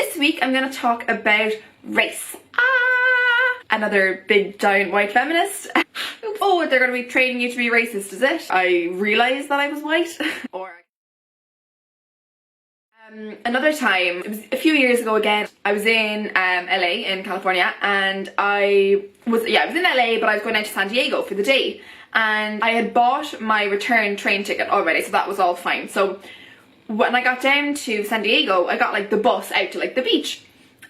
This week I'm going to talk about race. Another big giant white feminist. Oh, they're going to be training you to be racist, is it? I realised that I was white. Or another time, it was a few years ago again, I was in LA in California, and I was in LA, but I was going out to San Diego for the day, and I had bought my return train ticket already, so that was all fine. So when I got down to San Diego, I got like the bus out to like the beach,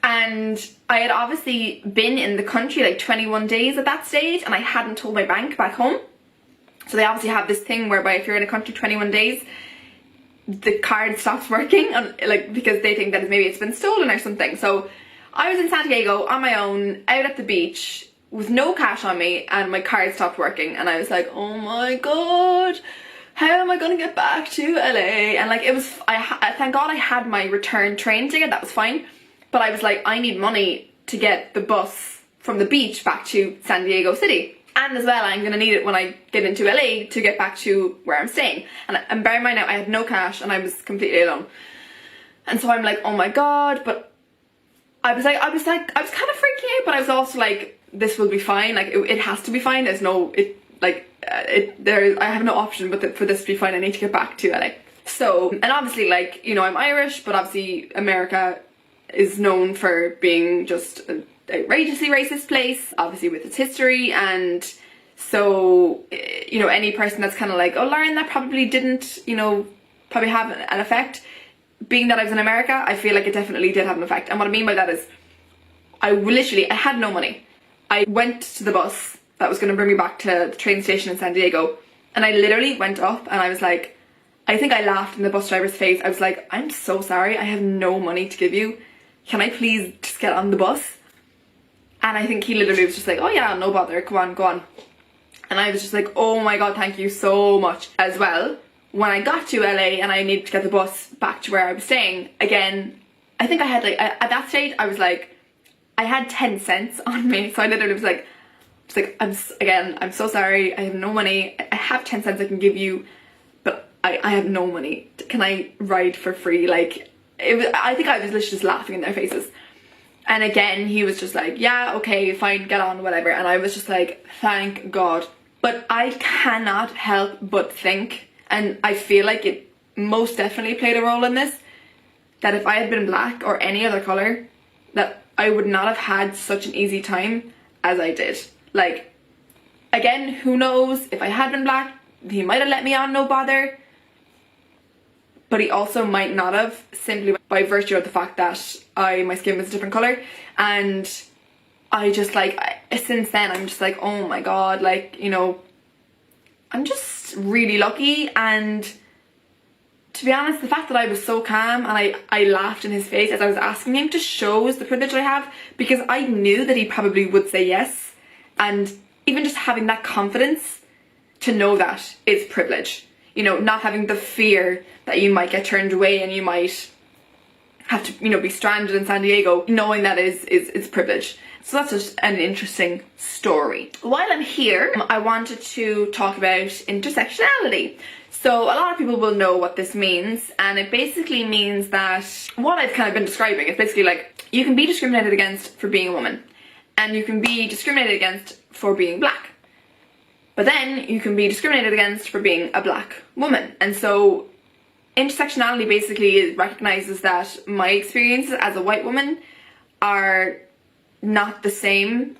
and I had obviously been in the country like 21 days at that stage, and I hadn't told my bank back home. So they obviously have this thing whereby if you're in a country 21 days, the card stops working, and like because they think that maybe it's been stolen or something. So I was in San Diego on my own, out at the beach with no cash on me, and my card stopped working, and I was like, oh my god, how am I gonna get back to LA? And like it was, thank god I had my return train ticket, that was fine, but I was like, I need money to get the bus from the beach back to San Diego City. And as well, I'm going to need it when I get into LA to get back to where I'm staying. And bear in mind now, I had no cash and I was completely alone. And so I'm like, oh my god, but I was kind of freaking out, but I was also like, this will be fine. Like, it has to be fine. There's no, I have no option but for this to be fine. I need to get back to LA. So, and obviously, like, you know, I'm Irish, but obviously America is known for being just an outrageously racist place, obviously with its history, and so, you know, any person that's kind of like, oh Lauren, that probably didn't, you know, probably have an effect. Being that I was in America, I feel like it definitely did have an effect. And what I mean by that is, I had no money. I went to the bus that was going to bring me back to the train station in San Diego, and I literally went up and I was like, I think I laughed in the bus driver's face. I was like, I'm so sorry, I have no money to give you. Can I please just get on the bus? And I think he literally was just like, oh yeah, no bother, go on. And I was just like, oh my god, thank you so much. As well, when I got to LA and I needed to get the bus back to where I was staying, again, I think I had like, at that stage, I was like, I had 10 cents on me. So I literally was like, I'm so sorry, I have no money. I have 10 cents I can give you, but I have no money. Can I ride for free? Like, I think I was literally just laughing in their faces. And again, he was just like, yeah, okay, fine, get on, whatever. And I was just like, thank God. But I cannot help but think, and I feel like it most definitely played a role in this, that if I had been black or any other colour, that I would not have had such an easy time as I did. Like, again, who knows, if I had been black, he might have let me on, no bother. But he also might not have, simply by virtue of the fact that my skin was a different colour. And I just like, since then I'm just like, oh my god, like, you know, I'm just really lucky. And to be honest, the fact that I was so calm and I laughed in his face as I was asking him just shows the privilege I have, because I knew that he probably would say yes. And even just having that confidence to know that is privilege. You know, not having the fear that you might get turned away and you might have to, you know, be stranded in San Diego, knowing that is privilege. So that's just an interesting story. While I'm here, I wanted to talk about intersectionality. So a lot of people will know what this means, and it basically means that what I've kind of been describing is basically like, you can be discriminated against for being a woman, and you can be discriminated against for being black. But then you can be discriminated against for being a black woman. And so intersectionality basically recognises that my experiences as a white woman are not the same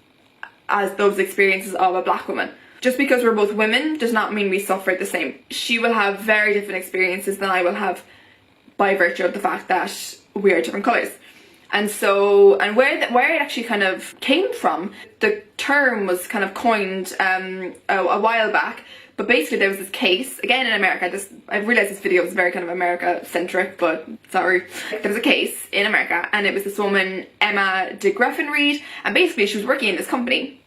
as those experiences of a black woman. Just because we're both women does not mean we suffer the same. She will have very different experiences than I will have by virtue of the fact that we are different colours. And so, and where it actually kind of came from, the term was kind of coined a while back, but basically there was this case, again in America, I realised this video was very kind of America-centric, but sorry. There was a case in America, and it was this woman, Emma de Greffenried, and basically she was working in this company,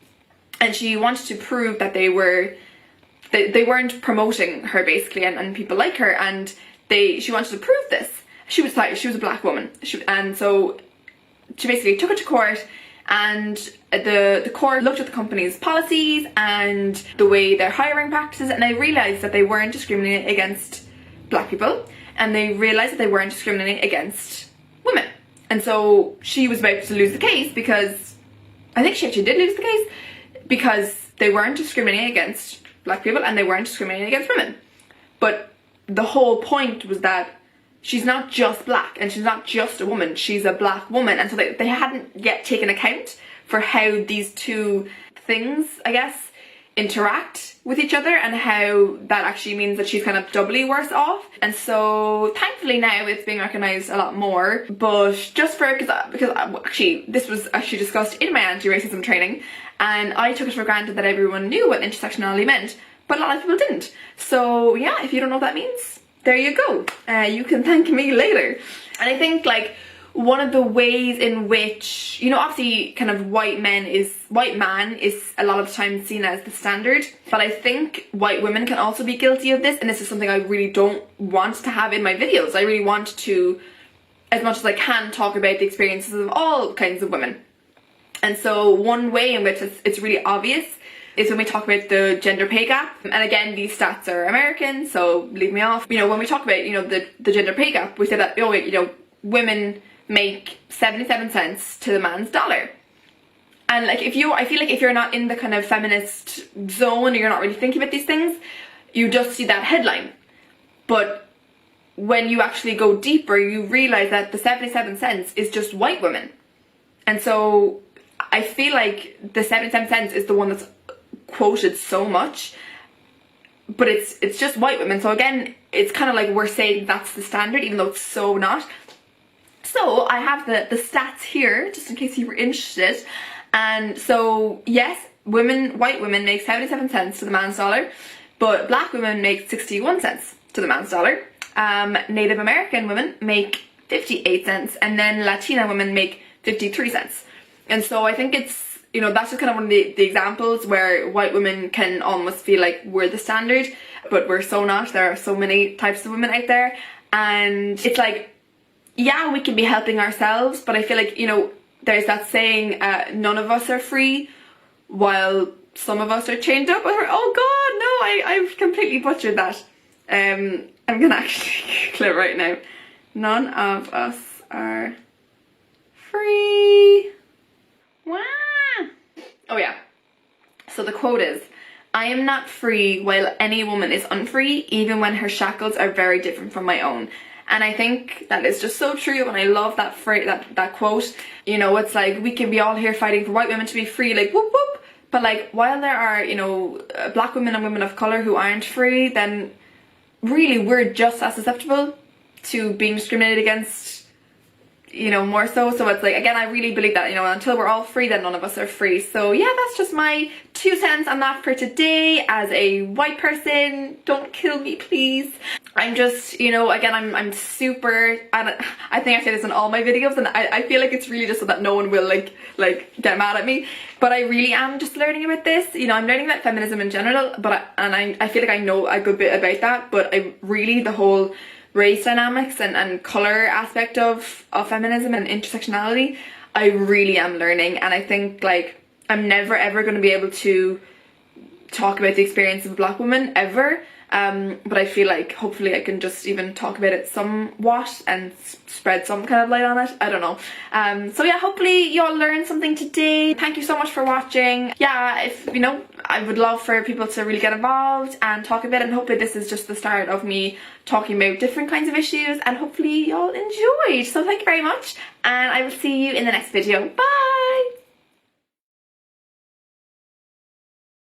and she wanted to prove that they weren't promoting her basically, and people like her, and she wanted to prove this. She was a black woman, and so she basically took it to court, and the court looked at the company's policies and the way their hiring practices, and they realised that they weren't discriminating against black people, and they realised that they weren't discriminating against women. And so she was about to lose the case because, I think she actually did lose the case, because they weren't discriminating against black people and they weren't discriminating against women. But the whole point was that she's not just black and she's not just a woman, she's a black woman. And so they hadn't yet taken account for how these two things, I guess, interact with each other and how that actually means that she's kind of doubly worse off. And so thankfully now it's being recognised a lot more, but just for, because actually this was actually discussed in my anti-racism training and I took it for granted that everyone knew what intersectionality meant, but a lot of people didn't. So yeah, if you don't know what that means, there you go. You can thank me later. And I think like one of the ways in which, you know, obviously kind of white man is a lot of the time seen as the standard, but I think white women can also be guilty of this, and this is something I really don't want to have in my videos. I really want to, as much as I can, talk about the experiences of all kinds of women. And so one way in which it's really obvious is when we talk about the gender pay gap. And again, these stats are American, so leave me off. You know, when we talk about, you know, the gender pay gap, we say that, oh, you know, women make 77 cents to the man's dollar. And like I feel like if you're not in the kind of feminist zone or you're not really thinking about these things, you just see that headline. But when you actually go deeper, you realize that the 77 cents is just white women. And so I feel like the 77 cents is the one that's quoted so much, but it's just white women. So again, it's kind of like we're saying that's the standard, even though it's so not. So I have the stats here, just in case you were interested. And so yes, white women make 77 cents to the man's dollar, but black women make 61 cents to the man's dollar. Native American women make 58 cents, and then Latina women make 53 cents. And so I think it's, you know, that's just kind of one of the examples where white women can almost feel like we're the standard, but we're so not. There are so many types of women out there, and it's like, yeah, we can be helping ourselves, but I feel like, you know, there's that saying, none of us are free, while some of us are chained up with her. Oh god, no, I've completely butchered that. I'm gonna actually Google it right now. None of us are free. Wow. Oh yeah. So the quote is, I am not free while any woman is unfree, even when her shackles are very different from my own. And I think that is just so true, and I love that phrase, that quote. You know, it's like we can be all here fighting for white women to be free, like whoop whoop, but like while there are, you know, black women and women of colour who aren't free, then really we're just as susceptible to being discriminated against, you know, more so. So it's like, again, I really believe that, you know, until we're all free, then none of us are free. So yeah, that's just my 2 cents on that for today. As a white person, don't kill me, please. I'm just, you know, again, I'm super, and I think I say this in all my videos, and I feel like it's really just so that no one will like get mad at me, but I really am just learning about this. You know, I'm learning about feminism in general, but I feel like I know a good bit about that, but I really, the whole race dynamics and colour aspect of feminism and intersectionality, I really am learning. And I think like I'm never ever going to be able to talk about the experience of a black woman ever, but I feel like hopefully I can just even talk about it somewhat and spread some kind of light on it. I don't know. So yeah, hopefully you all learned something today. Thank you so much for watching. Yeah, if you know, I would love for people to really get involved and talk about it, and hopefully this is just the start of me talking about different kinds of issues, and hopefully y'all enjoyed. So thank you very much, and I will see you in the next video. Bye!